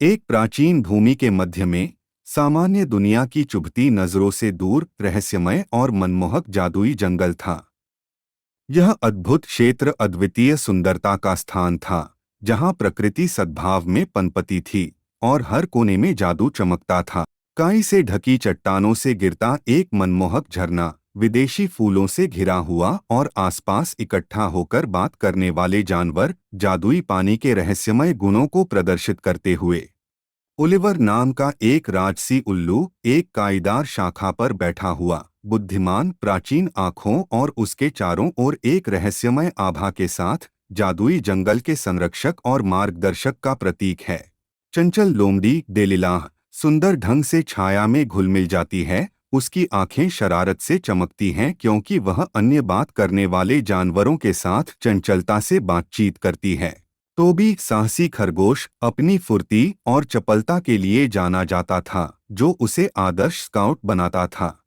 एक प्राचीन भूमि के मध्य में सामान्य दुनिया की चुभती नजरों से दूर रहस्यमय और मनमोहक जादुई जंगल था। यह अद्भुत क्षेत्र अद्वितीय सुंदरता का स्थान था, जहां प्रकृति सद्भाव में पनपती थी और हर कोने में जादू चमकता था। काई से ढकी चट्टानों से गिरता एक मनमोहक झरना, विदेशी फूलों से घिरा हुआ और आसपास इकट्ठा होकर बात करने वाले जानवर, जादुई पानी के रहस्यमय गुणों को प्रदर्शित करते हुए। ओलिवर नाम का एक राजसी उल्लू एक काईदार शाखा पर बैठा हुआ, बुद्धिमान, प्राचीन आँखों और उसके चारों ओर एक रहस्यमय आभा के साथ, जादुई जंगल के संरक्षक और मार्गदर्शक का प्रतीक है। चंचल लोमड़ी डेलिलाह सुंदर ढंग से छाया में घुल-मिल जाती है। उसकी आंखें शरारत से चमकती हैं क्योंकि वह अन्य बात करने वाले जानवरों के साथ चंचलता से बातचीत करती है। टोबी साहसी खरगोश अपनी फुर्ती और चपलता के लिए जाना जाता था, जो उसे आदर्श स्काउट बनाता था।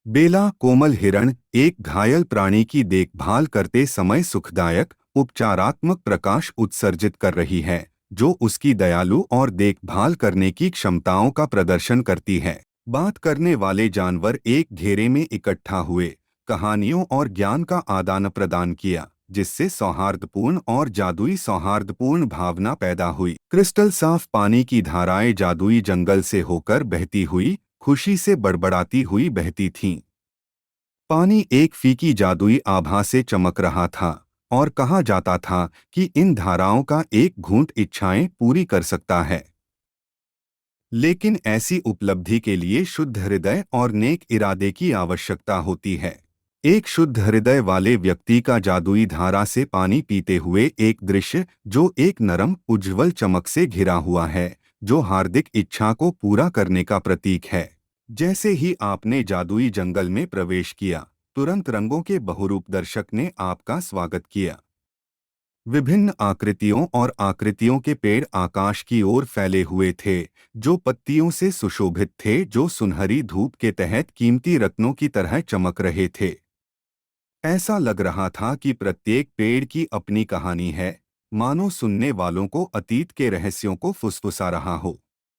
बेला कोमल हिरण एक घायल प्राणी की देखभाल करते समय सुखदायक, उपचारात्मक प्रकाश उत्सर्जित कर रही है, जो उसकी दयालु और देखभाल करने की क्षमताओं का प्रदर्शन करती है। बात करने वाले जानवर एक घेरे में इकट्ठा हुए, कहानियों और ज्ञान का आदान प्रदान किया, जिससे सौहार्दपूर्ण और जादुई सौहार्दपूर्ण भावना पैदा हुई। क्रिस्टल साफ पानी की धाराएं जादुई जंगल से होकर बहती हुई, खुशी से बड़बड़ाती हुई बहती थीं। पानी एक फीकी जादुई आभा से चमक रहा था और कहा जाता था कि इन धाराओं का एक घूंट इच्छाएं पूरी कर सकता है। लेकिन ऐसी उपलब्धि के लिए शुद्ध हृदय और नेक इरादे की आवश्यकता होती है। एक शुद्ध हृदय वाले व्यक्ति का जादुई धारा से पानी पीते हुए एक दृश्य, जो एक नरम उज्ज्वल चमक से घिरा हुआ है, जो हार्दिक इच्छा को पूरा करने का प्रतीक है। जैसे ही आपने जादुई जंगल में प्रवेश किया, तुरंत रंगों के बहुरूप दर्शक ने आपका स्वागत किया। विभिन्न आकृतियों और आकृतियों के पेड़ आकाश की ओर फैले हुए थे, जो पत्तियों से सुशोभित थे, जो सुनहरी धूप के तहत कीमती रत्नों की तरह चमक रहे थे। ऐसा लग रहा था कि प्रत्येक पेड़ की अपनी कहानी है, मानो सुनने वालों को अतीत के रहस्यों को फुसफुसा रहा हो।